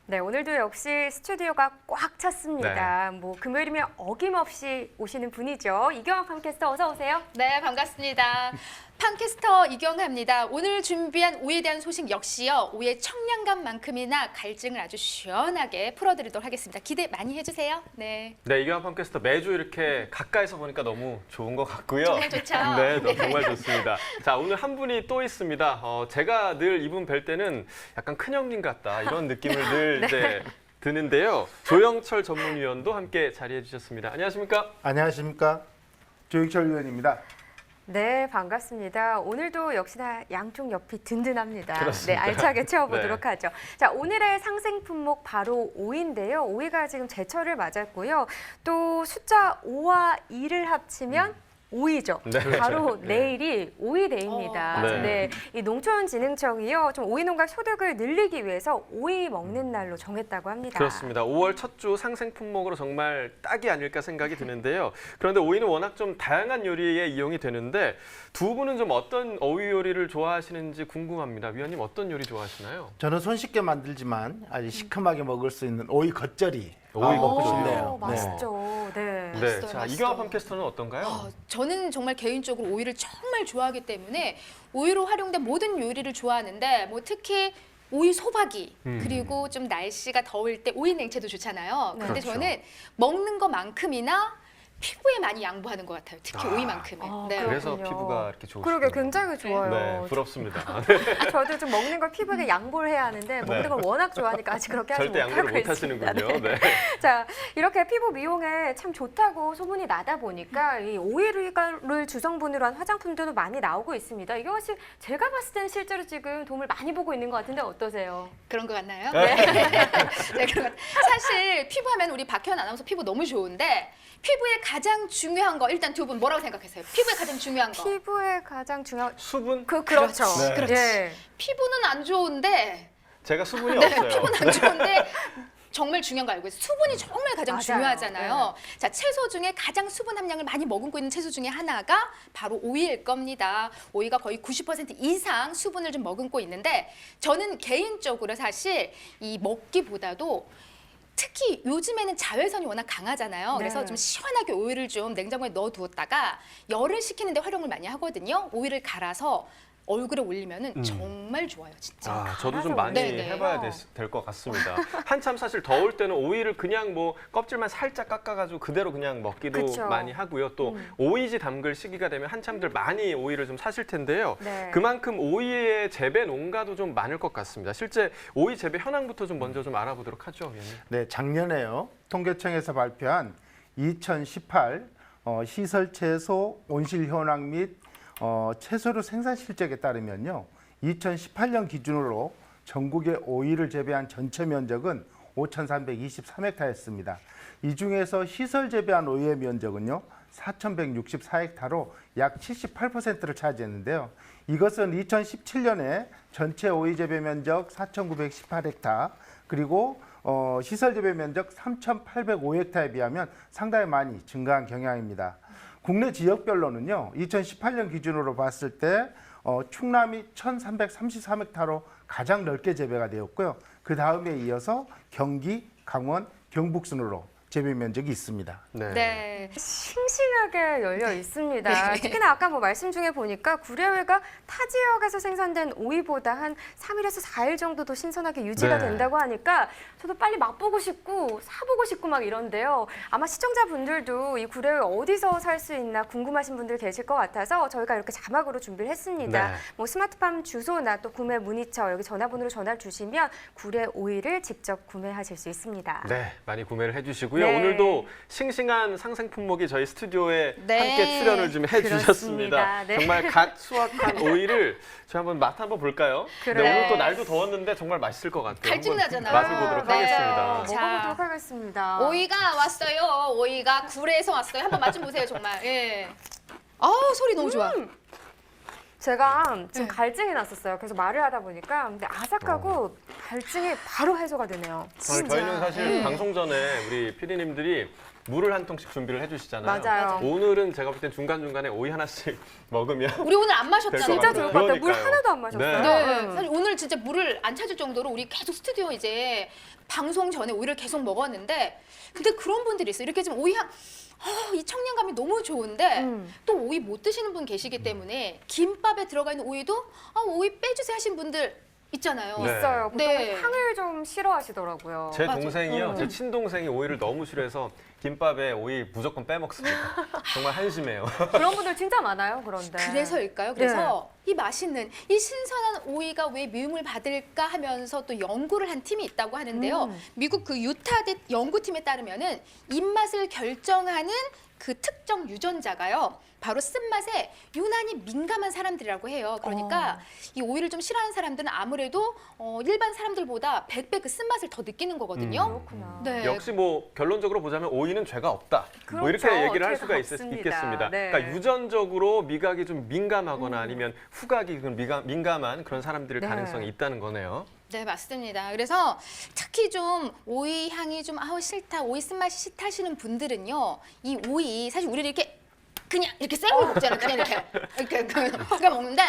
네, 오늘도 역시 스튜디오가 꽉 찼습니다. 뭐 금요일이면 어김없이 오시는 분이죠. 이경학 팜캐스터 어서 오세요. 네, 반갑습니다. 팜캐스터 이경하입니다. 오늘 준비한 오이에 대한 소식 역시요. 오이의 청량감만큼이나 갈증을 아주 시원하게 풀어드리도록 하겠습니다. 기대 많이 해주세요. 네. 네, 이경환 팜캐스터 매주 이렇게 가까이서 보니까 너무 좋은 것 같고요. 정말 좋죠? 네, 네. 정말 좋습니다. 자, 오늘 한 분이 또 있습니다. 제가 늘 이분 뵐 때는 약간 큰형님 같다 이런 느낌을 늘 이제 드는데요. 조영철 전문위원도 함께 자리해 주셨습니다. 안녕하십니까? 안녕하십니까? 조영철 의원입니다. 네, 반갑습니다. 오늘도 역시나 양쪽 옆이 든든합니다. 그렇습니다. 네, 알차게 채워보도록 네. 하죠. 자, 오늘의 상생 품목 바로 오이인데요. 오이가 지금 제철을 맞았고요. 또 숫자 5와 2를 합치면 오이죠. 네, 바로 그렇죠. 내일이 오이데이입니다. 네. 네, 이 농촌진흥청이요, 좀 오이 농가 소득을 늘리기 위해서 오이 먹는 날로 정했다고 합니다. 그렇습니다. 5월 첫 주 상생 품목으로 정말 딱이 아닐까 생각이 드는데요. 그런데 오이는 워낙 좀 다양한 요리에 이용이 되는데 두 분은 좀 어떤 오이 요리를 좋아하시는지 궁금합니다. 위원님 어떤 요리 좋아하시나요? 저는 손쉽게 만들지만 아주 시큼하게 먹을 수 있는 오이 겉절이 오이 먹고 겉절이요. 싶네요. 맛있죠. 네. 네, 맛있어요, 자, 맛있어요. 이경환 팜캐스터는 어떤가요? 저는 정말 개인적으로 오이를 정말 좋아하기 때문에 오이로 활용된 모든 요리를 좋아하는데 뭐 특히 오이 소박이 그리고 좀 날씨가 더울 때 오이 냉채도 좋잖아요. 네. 근데 그렇죠. 저는 먹는 것만큼이나 피부에 많이 양보하는 것 같아요. 특히 오이만큼은. 아, 네. 그래서 그렇군요. 피부가 이렇게 좋으시군요. 그러게 굉장히 좋아요. 네, 부럽습니다. 저도 좀 먹는 걸 피부에 양보를 해야 하는데 먹는 네. 걸 워낙 좋아하니까 아직 그렇게 하지 절대 못하고 양보를 못 있습니다. 하시는군요. 네. 네. 자, 이렇게 피부 미용에 참 좋다고 소문이 나다 보니까 이 오이를 주성분으로 한 화장품들도 많이 나오고 있습니다. 이경환 씨, 제가 봤을 때는 실제로 지금 도움을 많이 보고 있는 것 같은데 어떠세요? 그런 것 같나요? 네. 네, 그런 것 사실 피부하면 우리 박혜원 아나운서 피부 너무 좋은데 피부에 가장 중요한 거 일단 두 분 뭐라고 생각하세요? 피부에 가장 중요한 거. 피부에 가장 중요한 수분? 그렇죠. 네. 그렇지. 예. 피부는 안 좋은데 제가 수분이 네, 없어요. 피부는 안 좋은데 정말 중요한 거 알고 있어요. 수분이 정말 가장 맞아요. 중요하잖아요. 자, 채소 중에 가장 수분 함량을 많이 머금고 있는 채소 중에 하나가 바로 오이일 겁니다. 오이가 거의 90% 이상 수분을 좀 머금고 있는데 저는 개인적으로 사실 이 먹기보다도 특히 요즘에는 자외선이 워낙 강하잖아요. 그래서 네. 좀 시원하게 오이를 좀 냉장고에 넣어두었다가 열을 식히는데 활용을 많이 하거든요. 오이를 갈아서 얼굴에 올리면은 정말 좋아요, 진짜. 아, 저도 좀 갈아서 많이 올리네요. 해봐야 될 것 같습니다. 한참 사실 더울 때는 오이를 그냥 뭐 껍질만 살짝 깎아가지고 그대로 그냥 먹기도 그쵸. 많이 하고요. 또 오이지 담글 시기가 되면 한참들 많이 오이를 좀 사실 텐데요. 네. 그만큼 오이의 재배 농가도 좀 많을 것 같습니다. 실제 오이 재배 현황부터 좀 먼저 좀 알아보도록 하죠, 위원님. 네, 작년에요. 통계청에서 발표한 2018 시설 채소 온실 현황 및 채소류 생산 실적에 따르면요. 2018년 기준으로 전국의 오이를 재배한 전체 면적은 5,323헥타였습니다. 이 중에서 시설 재배한 오이의 면적은요. 4,164헥타로 약 78%를 차지했는데요. 이것은 2017년에 전체 오이 재배 면적 4,918헥타 그리고 시설 재배 면적 3,805헥타에 비하면 상당히 많이 증가한 경향입니다. 국내 지역별로는요. 2018년 기준으로 봤을 때 충남이 1,333헥타로 가장 넓게 재배가 되었고요. 그 다음에 이어서 경기, 강원, 경북 순으로 재배 면적이 있습니다. 네. 싱싱하게 열려 있습니다. 네. 특히나 아까 뭐 말씀 중에 보니까 구례오이가 타 지역에서 생산된 오이보다 한 3일에서 4일 정도 더 신선하게 유지가 네. 된다고 하니까 저도 빨리 맛보고 싶고 사보고 싶고 막 이런데요. 아마 시청자분들도 이 구례오이 어디서 살 수 있나 궁금하신 분들 계실 것 같아서 저희가 이렇게 자막으로 준비를 했습니다. 네. 뭐 스마트팜 주소나 또 구매 문의처 여기 전화번호로 전화를 주시면 구례오이를 직접 구매하실 수 있습니다. 네, 많이 구매를 해주시고요. 네. 오늘도 싱싱한 상생 품목이 저희 스튜디오에 네. 함께 출연을 좀 해주셨습니다. 그렇습니다. 네. 정말 갓 수확한 오이를 저희 한번 맛 한번 볼까요? 그래요. 네, 오늘 또 날도 더웠는데 정말 맛있을 것 같아요. 갈증 한번 나잖아요. 맛을 보도록 네. 하겠습니다. 자. 먹어보도록 하겠습니다. 오이가 왔어요. 오이가 구례에서 왔어요. 한번 맛 좀 보세요, 정말. 예. 아우, 소리 너무 좋아. 제가 지금 네. 갈증이 났었어요. 그래서 말을 하다 보니까 근데 아삭하고 갈증이 바로 해소가 되네요. 저희는 사실 방송 전에 우리 피디님들이 물을 한 통씩 준비를 해주시잖아요. 맞아요. 오늘은 제가 볼 땐 중간중간에 오이 하나씩 먹으면 우리 오늘 안 될 마셨잖아요. 것 진짜 같아요. 좋을 것 같아요. 물 그러니까요. 하나도 안 마셨어요. 네. 네, 사실 오늘 진짜 물을 안 찾을 정도로 우리 계속 스튜디오 이제 방송 전에 오이를 계속 먹었는데 근데 그런 분들이 있어요. 이렇게 좀 오이 향 이 청량감이 너무 좋은데 또 오이 못 드시는 분 계시기 때문에 김밥에 들어가 있는 오이도 오이 빼주세요 하신 분들 있잖아요. 네. 있어요. 보통 네. 향을 좀 싫어하시더라고요. 제 맞아. 동생이요, 제 친동생이 오이를 너무 싫어해서 김밥에 오이 무조건 빼먹습니다. 정말 한심해요. 그런 분들 진짜 많아요. 그런데. 그래서일까요? 그래서 이 맛있는 이 신선한 오이가 왜 미움을 받을까 하면서 또 연구를 한 팀이 있다고 하는데요. 미국 그 유타대 연구팀에 따르면은 입맛을 결정하는 그 특정 유전자가요. 바로 쓴맛에 유난히 민감한 사람들이라고 해요. 그러니까 이 오이를 좀 싫어하는 사람들은 아무래도 일반 사람들보다 100배 그 쓴맛을 더 느끼는 거거든요. 그렇구나. 네. 역시 뭐 결론적으로 보자면 오이는 죄가 없다. 뭐 그렇죠. 이렇게 얘기를 할 어떻게 수가 없습니다. 있겠습니다. 네. 그러니까 유전적으로 미각이 좀 민감하거나 아니면 후각이 좀 민감한 그런 사람들일 네. 가능성이 있다는 거네요. 네, 맞습니다. 그래서 특히 좀 오이 향이 좀 싫다, 오이 쓴맛이 싫다 하시는 분들은요. 이 오이 사실 우리는 이렇게 그냥 이렇게 생으로 먹잖아요. 그냥 이렇게 그러니까 먹는데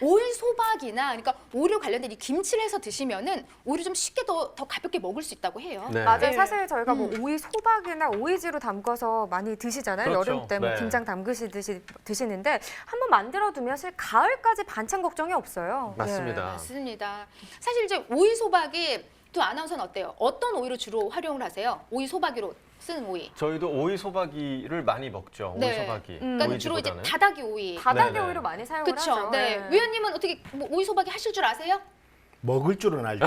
오이 소박이나 그러니까 오이로 관련된 이 김치를 해서 드시면은 오히려 좀 쉽게 더 가볍게 먹을 수 있다고 해요. 네. 맞아요. 네. 사실 저희가 뭐 오이 소박이나 오이지로 담궈서 많이 드시잖아요. 그렇죠. 여름 때 뭐 네. 김장 담그시듯이 드시는데 한번 만들어두면 사실 가을까지 반찬 걱정이 없어요. 맞습니다. 맞습니다. 사실 이제 오이 소박이 또 아나운서는 어때요? 어떤 오이를 주로 활용을 하세요? 오이 소박이로 쓰는 오이. 저희도 오이 소박이를 많이 먹죠. 오이 네. 소박이. 그러니까 주로 이제 오이지보다는. 다다기 오이. 바닥에 네네. 오이를 많이 사용을 그렇죠. 하죠. 네. 위원님은 어떻게 뭐 오이 소박이 하실 줄 아세요? 먹을 줄은 알죠.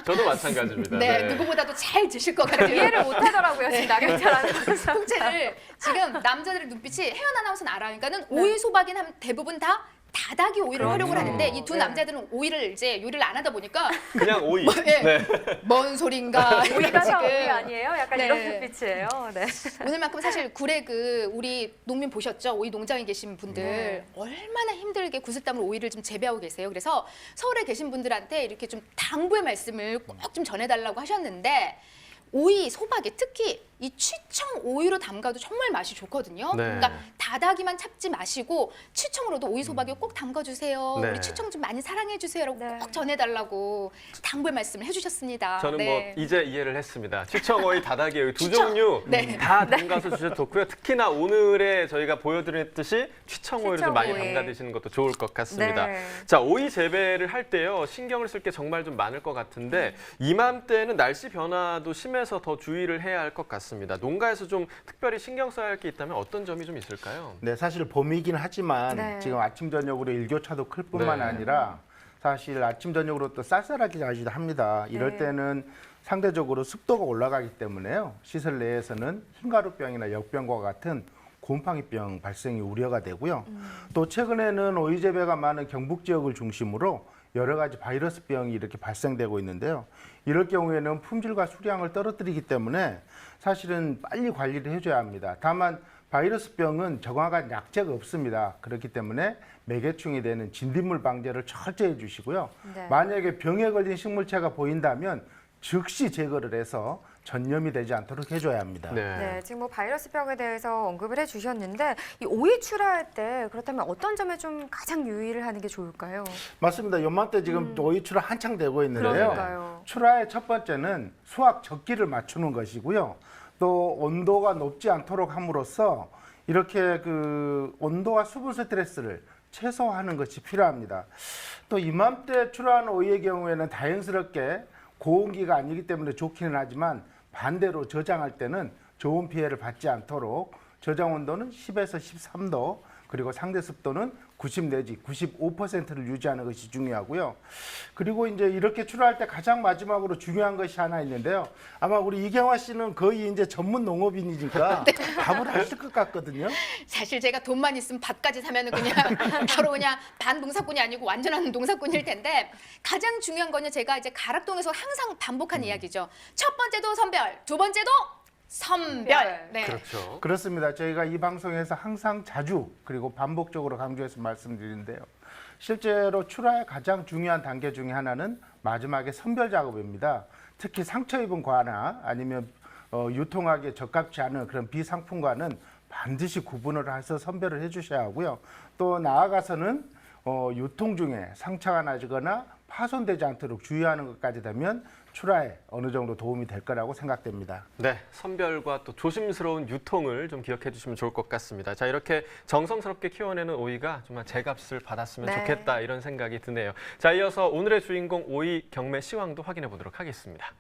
저도 마찬가지입니다. 네. 누구보다도 잘 드실 것 같아요. 이해를 못 하더라고요. 지금 나경철 아나운서. 통째를 지금 남자들의 눈빛이 혜연 아나운서는 알아요. 그러니까는 오이 소박이는 대부분 다 다다기 오이를 활용을 하는데 이 두 네. 남자들은 오이를 이제 요리를 안 하다 보니까 그냥 오이. 예. 네. 뭔 소린가 오이가 다 지금. 오이 아니에요? 약간 네. 이런 눈빛이에요. 네. 오늘만큼 사실 굴의 그 우리 농민 보셨죠? 오이 농장에 계신 분들 네. 얼마나 힘들게 구슬땀으로 오이를 좀 재배하고 계세요. 그래서 서울에 계신 분들한테 이렇게 좀 당부의 말씀을 꼭 좀 전해달라고 하셨는데 오이 소박이 특히 이 취청 오이로 담가도 정말 맛이 좋거든요. 네. 그러니까 다다기만 찾지 마시고 취청으로도 오이 소박이 꼭 담가주세요. 네. 우리 취청 좀 많이 사랑해주세요라고 네. 꼭 전해달라고 당부의 말씀을 해주셨습니다. 저는 네. 뭐 이제 이해를 했습니다. 취청오이, 다다기 오이 두 취청. 종류 네. 다 담가서 주셔도 좋고요. 특히나 오늘에 저희가 보여드렸듯이 취청오이를 좀 많이 취청오이. 담가 드시는 것도 좋을 것 같습니다. 네. 자, 오이 재배를 할 때요. 신경을 쓸 게 정말 좀 많을 것 같은데 이맘때는 날씨 변화도 심해서 더 주의를 해야 할 것 같습니다. 농가에서 좀 특별히 신경 써야 할 게 있다면 어떤 점이 좀 있을까요? 네, 사실 봄이긴 하지만 네. 지금 아침 저녁으로 일교차도 클 뿐만 네. 아니라 사실 아침 저녁으로 또 쌀쌀하게 하기도 합니다. 이럴 네. 때는 상대적으로 습도가 올라가기 때문에요. 시설 내에서는 흰가루병이나 역병과 같은 곰팡이병 발생이 우려가 되고요. 또 최근에는 오이 재배가 많은 경북 지역을 중심으로 여러 가지 바이러스병이 이렇게 발생되고 있는데요. 이럴 경우에는 품질과 수량을 떨어뜨리기 때문에 사실은 빨리 관리를 해줘야 합니다. 다만 바이러스병은 정확한 약제가 없습니다. 그렇기 때문에 매개충이 되는 진딧물 방제를 철저히 해주시고요. 네. 만약에 병에 걸린 식물체가 보인다면 즉시 제거를 해서 전염이 되지 않도록 해줘야 합니다. 네, 지금 뭐 바이러스병에 대해서 언급을 해주셨는데 이 오이 출하할 때 그렇다면 어떤 점에 좀 가장 유의를 하는 게 좋을까요? 맞습니다. 요맘때 지금 오이 출하 한창 되고 있는데요. 그러니까요. 출하의 첫 번째는 수확 적기를 맞추는 것이고요. 또 온도가 높지 않도록 함으로써 이렇게 그 온도와 수분 스트레스를 최소화하는 것이 필요합니다. 또 이맘때 출하한 오이의 경우에는 다행스럽게 고온기가 아니기 때문에 좋기는 하지만 반대로 저장할 때는 좋은 피해를 받지 않도록 저장 온도는 10에서 13도 그리고 상대 습도는 90 내지 95%를 유지하는 것이 중요하고요. 그리고 이제 이렇게 출하할 때 가장 마지막으로 중요한 것이 하나 있는데요. 아마 우리 이경화 씨는 거의 이제 전문 농업인이니까 답을 하실 것 같거든요. 사실 제가 돈만 있으면 밭까지 사면은 그냥 바로 그냥 반농사꾼이 아니고 완전한 농사꾼일 텐데 가장 중요한 거는 제가 이제 가락동에서 항상 반복한 이야기죠. 첫 번째도 선별, 두 번째도 선별. 네. 그렇죠. 그렇습니다. 저희가 이 방송에서 항상 자주 그리고 반복적으로 강조해서 말씀드리는데요. 실제로 출하의 가장 중요한 단계 중에 하나는 마지막에 선별 작업입니다. 특히 상처 입은 과나 아니면 유통하기에 적합지 않은 그런 비상품과는 반드시 구분을 해서 선별을 해주셔야 하고요. 또 나아가서는 유통 중에 상처가 나거나 파손되지 않도록 주의하는 것까지 되면 출하에 어느 정도 도움이 될 거라고 생각됩니다. 네, 선별과 또 조심스러운 유통을 좀 기억해 주시면 좋을 것 같습니다. 자, 이렇게 정성스럽게 키워내는 오이가 정말 제값을 받았으면 네. 좋겠다 이런 생각이 드네요. 자, 이어서 오늘의 주인공 오이 경매 시황도 확인해 보도록 하겠습니다.